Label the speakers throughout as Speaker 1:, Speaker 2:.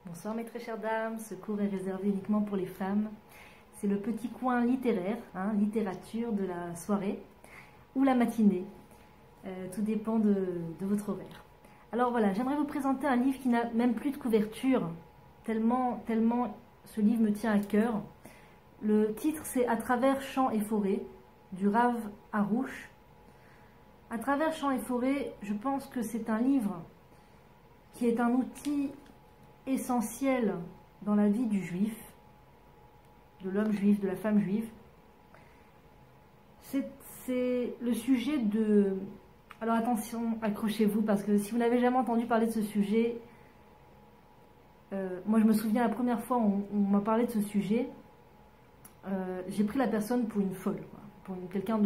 Speaker 1: Bonsoir mes très chères dames, ce cours est réservé uniquement pour les femmes. C'est le petit coin littéraire, littérature de la soirée ou la matinée. Tout dépend de votre horaire. Alors voilà, j'aimerais vous présenter un livre qui n'a même plus de couverture, tellement ce livre me tient à cœur. Le titre c'est « À travers champs et forêts » du Rav Arush. À travers champs et forêts, je pense que c'est un livre qui est un outil essentiel dans la vie du juif, de l'homme juif, de la femme juive. C'est le sujet de... Alors attention, accrochez-vous, parce que si vous n'avez jamais entendu parler de ce sujet, moi je me souviens la première fois où on m'a parlé de ce sujet, j'ai pris la personne pour une folle, pour quelqu'un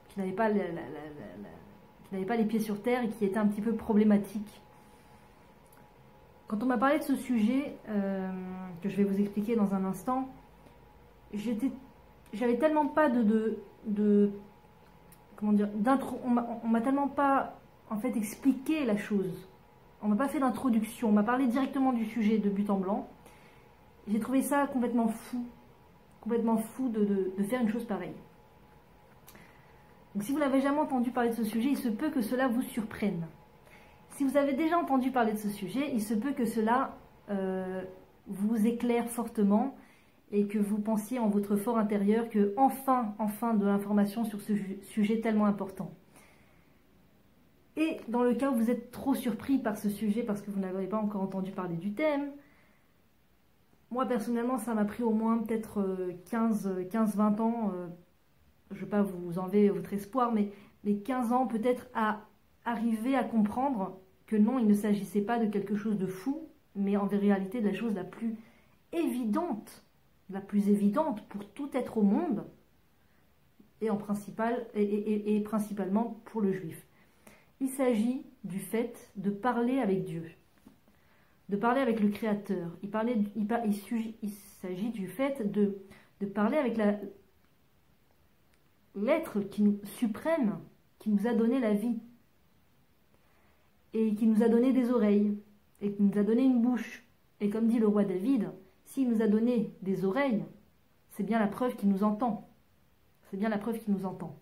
Speaker 1: qui n'avait pas, les pieds sur terre et qui était un petit peu problématique. Quand on m'a parlé de ce sujet, que je vais vous expliquer dans un instant, j'avais tellement pas comment dire, d'intro, on m'a tellement pas en fait expliqué la chose. On m'a pas fait d'introduction, on m'a parlé directement du sujet de but en blanc. J'ai trouvé ça complètement fou de faire une chose pareille. Donc si vous n'avez jamais entendu parler de ce sujet, il se peut que cela vous surprenne. Si vous avez déjà entendu parler de ce sujet, il se peut que cela vous éclaire fortement et que vous pensiez en votre fort intérieur que enfin de l'information sur ce sujet tellement important. Et dans le cas où vous êtes trop surpris par ce sujet parce que vous n'avez pas encore entendu parler du thème, moi personnellement ça m'a pris au moins peut-être 15-20 ans, je ne vais pas vous enlever votre espoir, mais 15 ans peut-être à arriver à comprendre que non, il ne s'agissait pas de quelque chose de fou, mais en réalité de la chose la plus évidente pour tout être au monde, et principalement pour le juif. Il s'agit du fait de parler avec Dieu, de parler avec le Créateur. Il s'agit du fait de parler avec l'être suprême qui nous a donné la vie, et qui nous a donné des oreilles, et qui nous a donné une bouche. Et comme dit le roi David, s'il nous a donné des oreilles, c'est bien la preuve qu'il nous entend. C'est bien la preuve qu'il nous entend.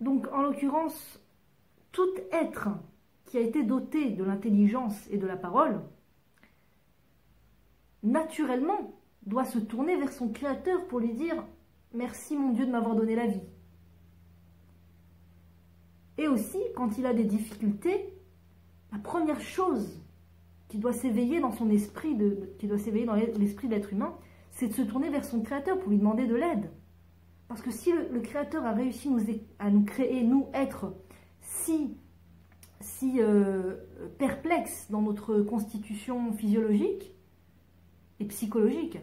Speaker 1: Donc, en l'occurrence, tout être qui a été doté de l'intelligence et de la parole, naturellement, doit se tourner vers son Créateur pour lui dire « Merci mon Dieu de m'avoir donné la vie ». Et aussi, quand il a des difficultés, la première chose qui doit s'éveiller dans son esprit, qui doit s'éveiller dans l'esprit de l'être humain, c'est de se tourner vers son Créateur pour lui demander de l'aide. Parce que si le Créateur a réussi à nous créer, nous, être si perplexes dans notre constitution physiologique et psychologique,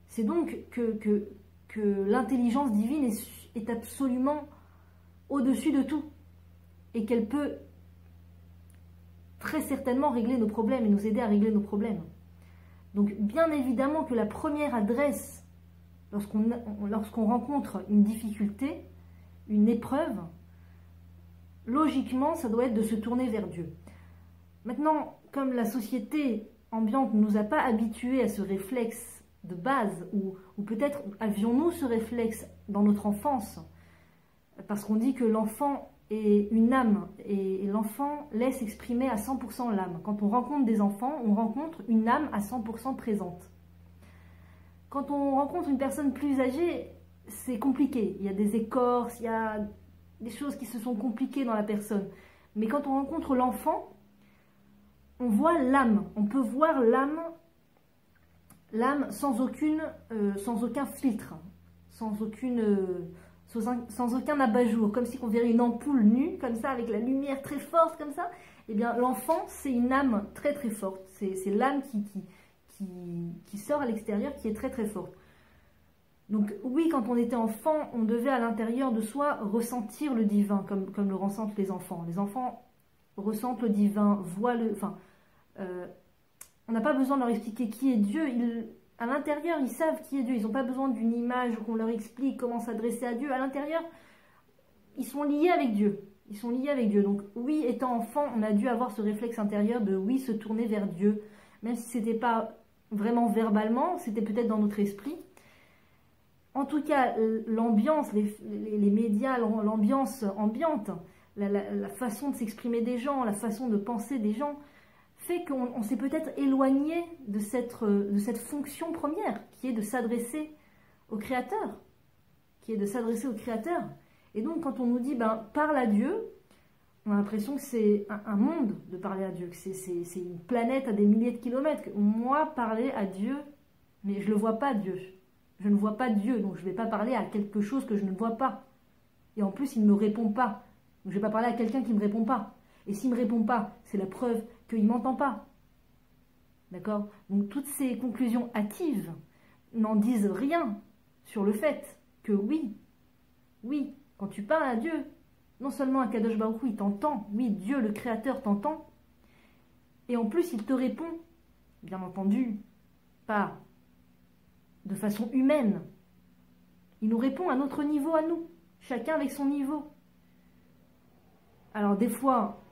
Speaker 1: c'est donc que l'intelligence divine est absolument au-dessus de tout, et qu'elle peut très certainement régler nos problèmes et nous aider à régler nos problèmes. Donc bien évidemment que la première adresse, lorsqu'on rencontre une difficulté, une épreuve, logiquement ça doit être de se tourner vers Dieu. Maintenant, comme la société ambiante ne nous a pas habitués à ce réflexe de base, ou peut-être avions-nous ce réflexe dans notre enfance, parce qu'on dit que l'enfant est une âme, et l'enfant laisse exprimer à 100% l'âme. Quand on rencontre des enfants, on rencontre une âme à 100% présente. Quand on rencontre une personne plus âgée, c'est compliqué. Il y a des écorces, il y a des choses qui se sont compliquées dans la personne. Mais quand on rencontre l'enfant, on voit l'âme. On peut voir l'âme sans aucun filtre, sans aucun abat-jour, comme si on verrait une ampoule nue, comme ça, avec la lumière très forte, comme ça. Eh bien, l'enfant, c'est une âme très très forte. C'est l'âme qui sort à l'extérieur, qui est très très forte. Donc oui, quand on était enfant, on devait à l'intérieur de soi ressentir le divin, comme le ressentent les enfants. Les enfants ressentent le divin, voient le... Enfin, on n'a pas besoin de leur expliquer qui est Dieu. À l'intérieur, ils savent qui est Dieu. Ils n'ont pas besoin d'une image ou qu'on leur explique comment s'adresser à Dieu. À l'intérieur, ils sont liés avec Dieu. Ils sont liés avec Dieu. Donc oui, étant enfant, on a dû avoir ce réflexe intérieur de oui, se tourner vers Dieu. Même si ce n'était pas vraiment verbalement, c'était peut-être dans notre esprit. En tout cas, l'ambiance, les médias, l'ambiance ambiante, la façon de s'exprimer des gens, la façon de penser des gens, fait qu'on s'est peut-être éloigné de cette fonction première, qui est de s'adresser au Créateur. Et donc, quand on nous dit, parle à Dieu, on a l'impression que c'est un monde de parler à Dieu, que c'est une planète à des milliers de kilomètres. Moi, parler à Dieu, mais je ne le vois pas, Dieu. Je ne vois pas Dieu, donc je ne vais pas parler à quelque chose que je ne vois pas. Et en plus, il ne me répond pas. Donc je ne vais pas parler à quelqu'un qui ne me répond pas. Et s'il ne me répond pas, c'est la preuve qu'il ne m'entend pas. D'accord? Donc toutes ces conclusions hâtives n'en disent rien sur le fait que oui, quand tu parles à Dieu, non seulement Akadosh Baruch Hu, il t'entend, oui, Dieu le Créateur t'entend, et en plus il te répond, bien entendu, pas de façon humaine. Il nous répond à notre niveau à nous, chacun avec son niveau. Alors des fois,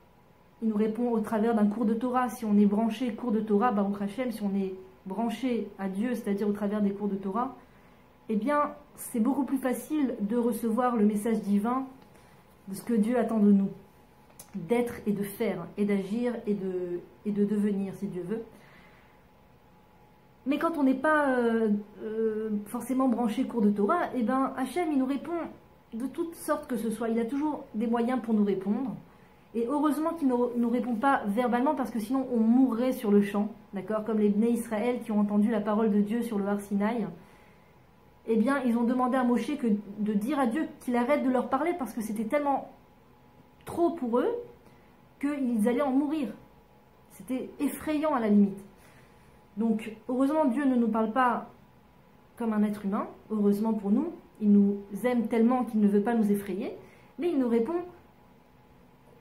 Speaker 1: il nous répond au travers d'un cours de Torah. Si on est branché cours de Torah, Baruch Hashem, si on est branché à Dieu, c'est-à-dire au travers des cours de Torah, eh bien, c'est beaucoup plus facile de recevoir le message divin de ce que Dieu attend de nous, d'être et de faire, et d'agir et de devenir, si Dieu veut. Mais quand on n'est pas forcément branché cours de Torah, eh bien, Hachem, il nous répond de toutes sortes que ce soit. Il a toujours des moyens pour nous répondre. Et heureusement qu'il ne nous répond pas verbalement, parce que sinon on mourrait sur le champ, d'accord? Comme les Bnei Israël qui ont entendu la parole de Dieu sur le Har Sinaï. Eh bien, ils ont demandé à Moshe de dire à Dieu qu'il arrête de leur parler, parce que c'était tellement trop pour eux qu'ils allaient en mourir. C'était effrayant à la limite. Donc, heureusement, Dieu ne nous parle pas comme un être humain. Heureusement pour nous, il nous aime tellement qu'il ne veut pas nous effrayer. Mais il nous répond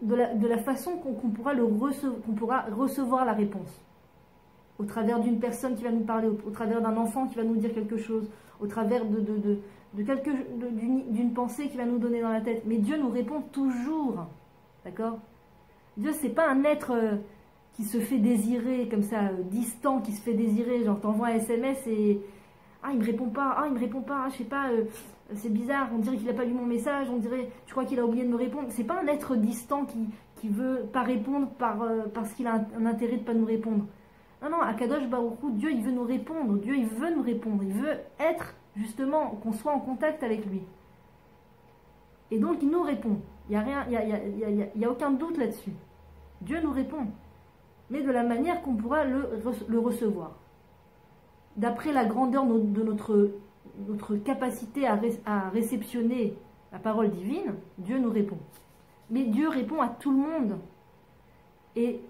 Speaker 1: de la façon qu'on pourra recevoir la réponse. Au travers d'une personne qui va nous parler, au travers d'un enfant qui va nous dire quelque chose, au travers d'une pensée qui va nous donner dans la tête. Mais Dieu nous répond toujours. D'accord? Dieu, c'est pas un être qui se fait désirer, comme ça, distant, qui se fait désirer, genre t'envoies un SMS et il me répond pas, je sais pas, c'est bizarre, on dirait qu'il a pas lu mon message, on dirait, je crois qu'il a oublié de me répondre. C'est pas un être distant qui veut pas répondre parce qu'il a un intérêt de pas nous répondre. Non, Akadosh Baruch Hu, Dieu, il veut nous répondre, Dieu, il veut nous répondre, il veut être, justement, qu'on soit en contact avec lui. Et donc, il nous répond. Il n'y a aucun doute là-dessus. Dieu nous répond, mais de la manière qu'on pourra le recevoir. D'après la grandeur de notre capacité à réceptionner la parole divine, Dieu nous répond. Mais Dieu répond à tout le monde. Et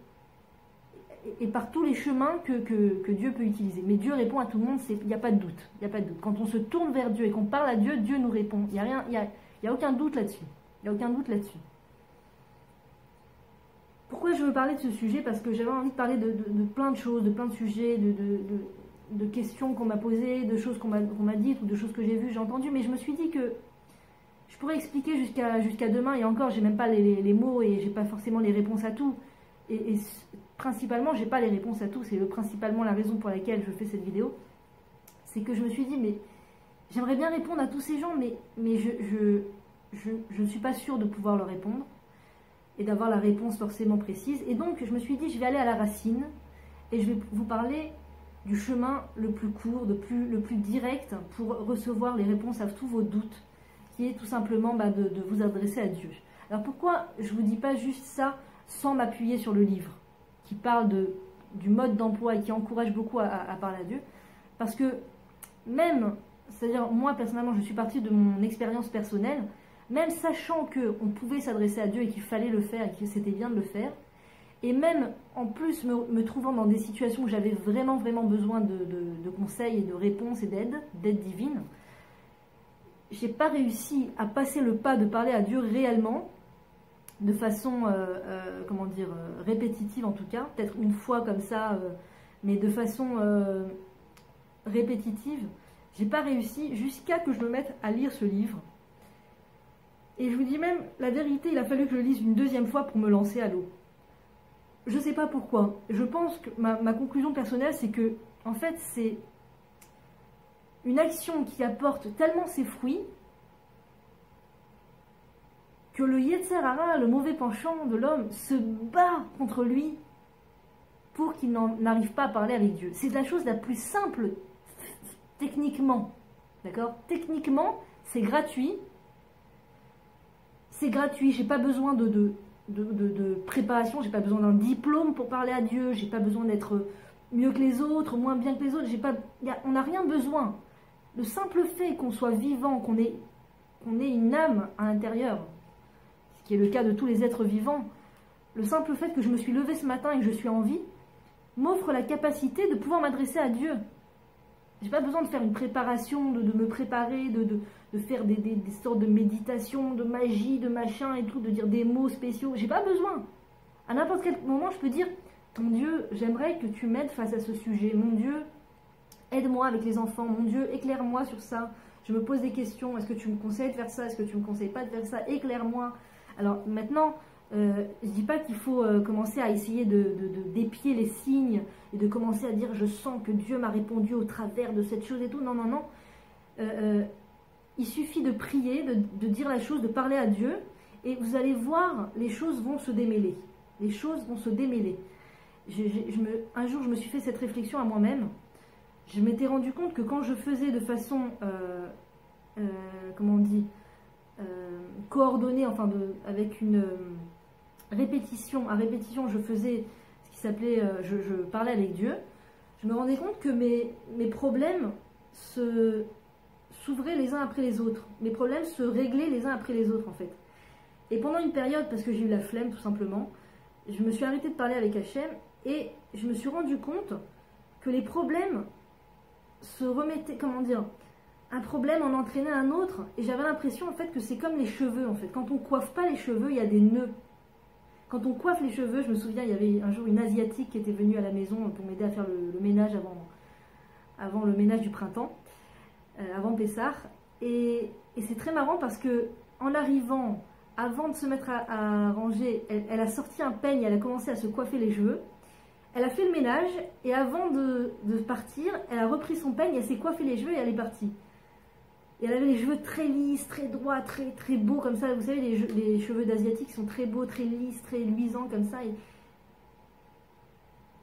Speaker 1: par tous les chemins que Dieu peut utiliser. Mais Dieu répond à tout le monde, il n'y a pas de doute. Il n'y a pas de doute. Quand on se tourne vers Dieu et qu'on parle à Dieu, Dieu nous répond. Il n'y a aucun doute là-dessus. Il n'y a aucun doute là-dessus. Pourquoi je veux parler de ce sujet? Parce que j'avais envie de parler de plein de choses, de plein de sujets, de questions qu'on m'a posées, de choses qu'on m'a dites, ou de choses que j'ai vues, j'ai entendues. Mais je me suis dit que je pourrais expliquer jusqu'à demain, et encore, j'ai même pas les mots, et j'ai pas forcément les réponses à tout. Et principalement, j'ai pas les réponses à tout. C'est principalement la raison pour laquelle je fais cette vidéo. C'est que je me suis dit, mais j'aimerais bien répondre à tous ces gens, mais je ne suis pas sûre de pouvoir leur répondre et d'avoir la réponse forcément précise. Et donc, je me suis dit, je vais aller à la racine et je vais vous parler du chemin le plus court, le plus direct pour recevoir les réponses à tous vos doutes, qui est tout simplement de vous adresser à Dieu. Alors pourquoi je ne vous dis pas juste ça sans m'appuyer sur le livre qui parle du mode d'emploi et qui encourage beaucoup à parler à Dieu? Parce que même, c'est-à-dire moi personnellement, je suis partie de mon expérience personnelle, même sachant qu'on pouvait s'adresser à Dieu et qu'il fallait le faire et que c'était bien de le faire, et même en plus me trouvant dans des situations où j'avais vraiment besoin de conseils et de réponses et d'aide divine, j'ai pas réussi à passer le pas de parler à Dieu réellement, de façon, répétitive en tout cas, peut-être une fois comme ça, mais de façon répétitive. J'ai pas réussi jusqu'à que je me mette à lire ce livre. Et je vous dis même, la vérité, il a fallu que je le lise une deuxième fois pour me lancer à l'eau. Je ne sais pas pourquoi. Je pense que ma conclusion personnelle, c'est que, en fait, c'est une action qui apporte tellement ses fruits que le Yetzer Hara, le mauvais penchant de l'homme, se bat contre lui pour qu'il n'arrive pas à parler avec Dieu. C'est la chose la plus simple, techniquement. D'accord? Techniquement, c'est gratuit. C'est gratuit, j'ai pas besoin de préparation, j'ai pas besoin d'un diplôme pour parler à Dieu, j'ai pas besoin d'être mieux que les autres, moins bien que les autres, on n'a rien besoin. Le simple fait qu'on soit vivant, qu'on ait une âme à l'intérieur, ce qui est le cas de tous les êtres vivants, le simple fait que je me suis levée ce matin et que je suis en vie, m'offre la capacité de pouvoir m'adresser à Dieu. J'ai pas besoin de faire une préparation, de me préparer, de faire des sortes de méditation, de magie, de machin et tout, de dire des mots spéciaux. J'ai pas besoin. À n'importe quel moment, je peux dire, ton Dieu, j'aimerais que tu m'aides face à ce sujet. Mon Dieu, aide-moi avec les enfants. Mon Dieu, éclaire-moi sur ça. Je me pose des questions. Est-ce que tu me conseilles de faire ça? Est-ce que tu me conseilles pas de faire ça? Éclaire-moi. Alors maintenant, je dis pas qu'il faut commencer à essayer d'épier les signes et de commencer à dire je sens que Dieu m'a répondu au travers de cette chose et tout. Non, non, non. Il suffit de prier, de dire la chose, de parler à Dieu et vous allez voir, les choses vont se démêler. Les choses vont se démêler. Un jour, je me suis fait cette réflexion à moi-même. Je m'étais rendu compte que quand je faisais de façon, comment on dit, coordonnée, enfin avec une répétition, à répétition, je faisais ce qui s'appelait, je parlais avec Dieu. Je me rendais compte que mes problèmes s'ouvraient les uns après les autres. Mes problèmes se réglaient les uns après les autres, en fait. Et pendant une période, parce que j'ai eu la flemme, tout simplement, je me suis arrêtée de parler avec Hachem et je me suis rendu compte que les problèmes se remettaient, comment dire, un problème en entraînait un autre et j'avais l'impression en fait que c'est comme les cheveux en fait. Quand on coiffe pas les cheveux, il y a des nœuds. Quand on coiffe les cheveux, je me souviens, il y avait un jour une Asiatique qui était venue à la maison pour m'aider à faire le ménage avant le ménage du printemps, avant Pessah. Et c'est très marrant parce que en arrivant, avant de se mettre à ranger, elle a sorti un peigne, elle a commencé à se coiffer les cheveux. Elle a fait le ménage et avant de partir, elle a repris son peigne, elle s'est coiffé les cheveux et elle est partie. Et elle avait les cheveux très lisses, très droits, très, très beaux comme ça. Vous savez, les cheveux d'asiatiques sont très beaux, très lisses, très luisants comme ça.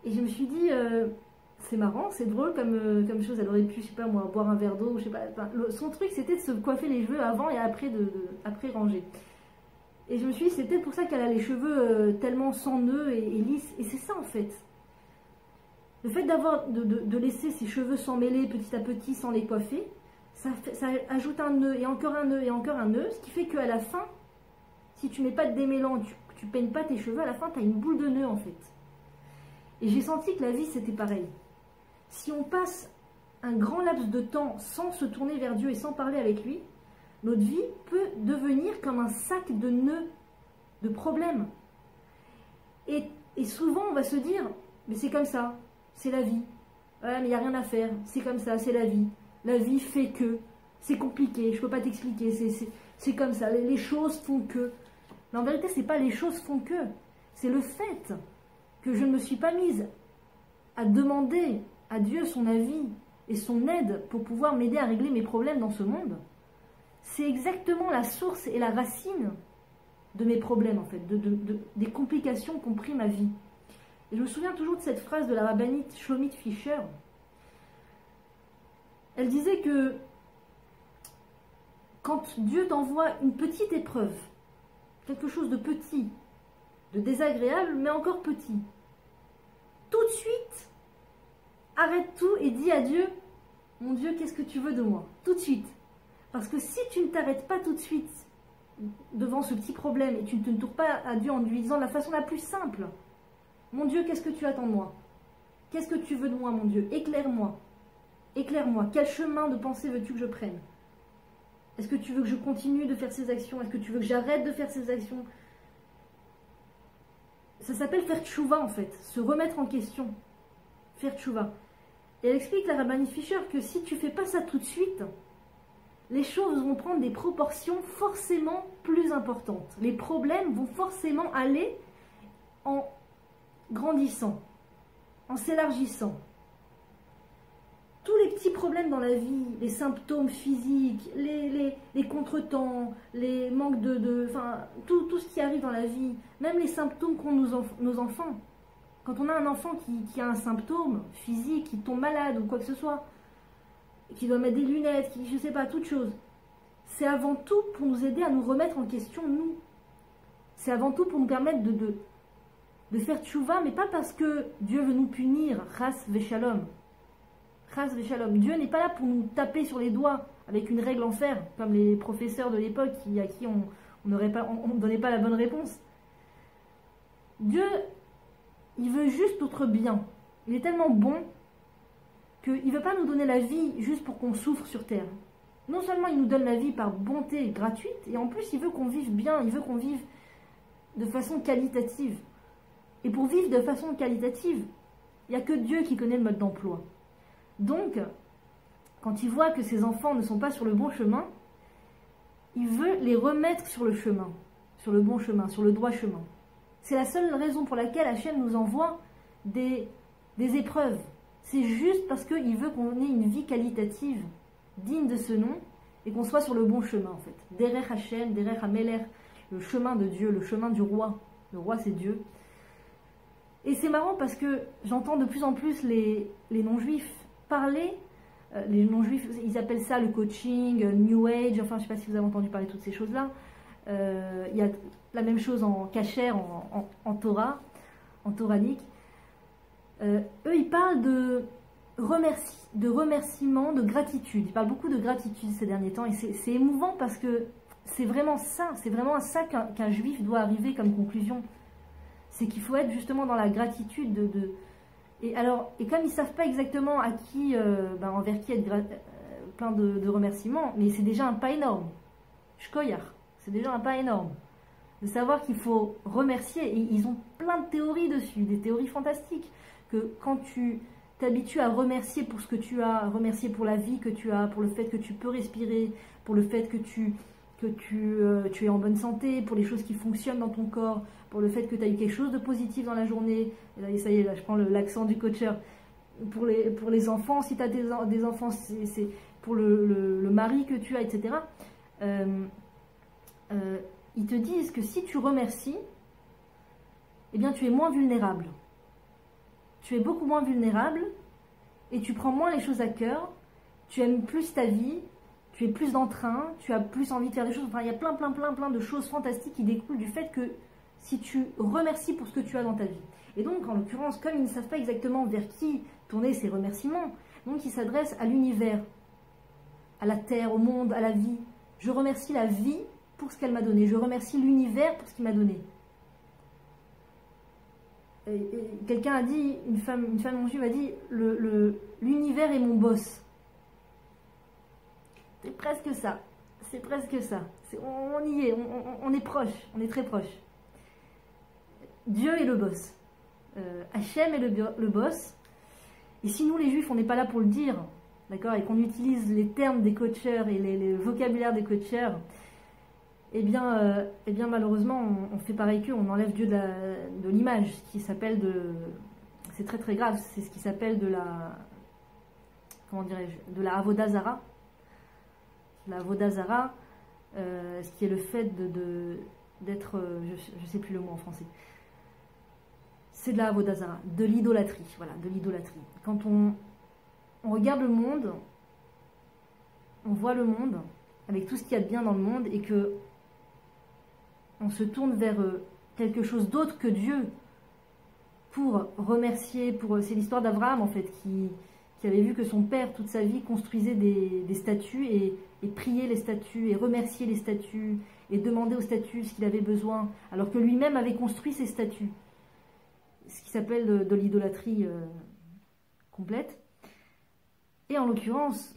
Speaker 1: Et je me suis dit, c'est marrant, c'est drôle comme chose. Elle aurait pu, je sais pas moi, boire un verre d'eau, je sais pas. Enfin, son truc, c'était de se coiffer les cheveux avant et après, après ranger. Et je me suis dit, c'est peut-être pour ça qu'elle a les cheveux tellement sans nœuds et lisses. Et c'est ça en fait. Le fait de laisser ses cheveux s'emmêler petit à petit sans les coiffer, ça ajoute un nœud et encore un nœud et encore un nœud, ce qui fait qu'à la fin, si tu mets pas de démêlant, tu peignes pas tes cheveux, à la fin tu as une boule de nœud en fait. Et j'ai senti que la vie c'était pareil. Si on passe un grand laps de temps sans se tourner vers Dieu et sans parler avec lui, notre vie peut devenir comme un sac de nœuds, de problèmes. Et souvent on va se dire, mais c'est comme ça, c'est la vie. Voilà, mais il n'y a rien à faire, c'est comme ça, c'est la vie. La vie fait que, c'est compliqué, je ne peux pas t'expliquer, c'est comme ça, les choses font que. Mais en vérité, ce n'est pas les choses font que, c'est le fait que je ne me suis pas mise à demander à Dieu son avis et son aide pour pouvoir m'aider à régler mes problèmes dans ce monde. C'est exactement la source et la racine de mes problèmes, en fait, des complications qu'ont pris ma vie. Et je me souviens toujours de cette phrase de la rabbinite Shlomit Fisher. Elle disait que quand Dieu t'envoie une petite épreuve, quelque chose de petit, de désagréable, mais encore petit, tout de suite, arrête tout et dis à Dieu, mon Dieu, qu'est-ce que tu veux de moi? Tout de suite. Parce que si tu ne t'arrêtes pas tout de suite devant ce petit problème et tu ne te tournes pas à Dieu en lui disant de la façon la plus simple, mon Dieu, qu'est-ce que tu attends de moi? Qu'est-ce que tu veux de moi, mon Dieu? Éclaire-moi. Éclaire-moi. Quel chemin de pensée veux-tu que je prenne? Est-ce que tu veux que je continue de faire ces actions? Est-ce que tu veux que j'arrête de faire ces actions? Ça s'appelle faire tchouva, en fait. Se remettre en question. Faire tchouva. Et elle explique, la rabbinite Fisher, que si tu ne fais pas ça tout de suite, les choses vont prendre des proportions forcément plus importantes. Les problèmes vont forcément aller en grandissant, en s'élargissant. Tous les petits problèmes dans la vie, les symptômes physiques, les contretemps, les manques enfin, tout ce qui arrive dans la vie, même les symptômes qu'ont nos enfants. Quand on a un enfant qui a un symptôme physique, qui tombe malade ou quoi que ce soit, qui doit mettre des lunettes, qui, je sais pas, toute chose, c'est avant tout pour nous aider à nous remettre en question, nous. C'est avant tout pour nous permettre de faire tchouva, mais pas parce que Dieu veut nous punir, ras veshalom. Ras veshalom. Dieu n'est pas là pour nous taper sur les doigts avec une règle en fer, comme les professeurs de l'époque à qui on ne donnait pas la bonne réponse. Dieu, il veut juste notre bien. Il est tellement bon qu'il ne veut pas nous donner la vie juste pour qu'on souffre sur terre. Non seulement il nous donne la vie par bonté gratuite, et en plus il veut qu'on vive bien, il veut qu'on vive de façon qualitative. Et pour vivre de façon qualitative, il n'y a que Dieu qui connaît le mode d'emploi. Donc, quand il voit que ses enfants ne sont pas sur le bon chemin, il veut les remettre sur le chemin, sur le bon chemin, sur le droit chemin. C'est la seule raison pour laquelle Hachem nous envoie des épreuves. C'est juste parce qu'il veut qu'on ait une vie qualitative, digne de ce nom, et qu'on soit sur le bon chemin en fait. Derech Hachem, Derech Hameler, le chemin de Dieu, le chemin du roi. Le roi c'est Dieu. Et c'est marrant parce que j'entends de plus en plus les non-juifs parler. Les non-juifs, ils appellent ça le coaching, New Age, enfin je ne sais pas si vous avez entendu parler de toutes ces choses-là. Il y a la même chose en kasher, en Torah, en toranique. Eux, ils parlent de remerciement, de gratitude. Ils parlent beaucoup de gratitude ces derniers temps. Et c'est émouvant parce que c'est vraiment ça. C'est vraiment à ça qu'un juif doit arriver comme conclusion. C'est qu'il faut être justement dans la gratitude Et comme ils ne savent pas exactement à qui, envers qui être plein de remerciements, mais c'est déjà un pas énorme. Shkoyar, c'est déjà un pas énorme. De savoir qu'il faut remercier. Et ils ont plein de théories dessus, des théories fantastiques. Que quand tu t'habitues à remercier pour ce que tu as, remercier pour la vie que tu as, pour le fait que tu peux respirer, pour le fait que tu es en bonne santé, pour les choses qui fonctionnent dans ton corps, pour le fait que tu as eu quelque chose de positif dans la journée. Et là, ça y est, là, je prends l'accent du coacheur. Pour les enfants, si tu as des enfants, c'est pour le mari que tu as, etc. Ils te disent que si tu remercies, eh bien, tu es moins vulnérable. Tu es beaucoup moins vulnérable et tu prends moins les choses à cœur. Tu aimes plus ta vie. Tu es plus d'entrain, tu as plus envie de faire des choses. Enfin, il y a plein de choses fantastiques qui découlent du fait que si tu remercies pour ce que tu as dans ta vie. Et donc, en l'occurrence, comme ils ne savent pas exactement vers qui tourner ces remerciements, donc ils s'adressent à l'univers, à la terre, au monde, à la vie. Je remercie la vie pour ce qu'elle m'a donné. Je remercie l'univers pour ce qu'il m'a donné. Quelqu'un a dit, une femme en juive a dit, l'univers est mon boss. C'est presque ça. C'est presque ça. On y est, on est proche, on est très proche. Dieu est le boss. Hachem est le boss. Et si nous, les juifs, on n'est pas là pour le dire, d'accord, et qu'on utilise les termes des coacheurs et le vocabulaire des coacheurs, eh bien malheureusement, on fait pareil qu'eux, on enlève Dieu de l'image, ce qui s'appelle c'est très très grave, c'est ce qui s'appelle de la Avodah Zara. La Avodah Zara, ce qui est le fait d'être, je ne sais plus le mot en français, c'est de la Avodah Zara, de l'idolâtrie, voilà, de l'idolâtrie. Quand on regarde le monde, on voit le monde avec tout ce qu'il y a de bien dans le monde et que on se tourne vers quelque chose d'autre que Dieu pour remercier, c'est l'histoire d'Abraham en fait, qui avait vu que son père toute sa vie construisait des statues et priait les statues et remerciait les statues et demandait aux statues ce qu'il avait besoin alors que lui-même avait construit ces statues, ce qui s'appelle de l'idolâtrie complète. Et en l'occurrence,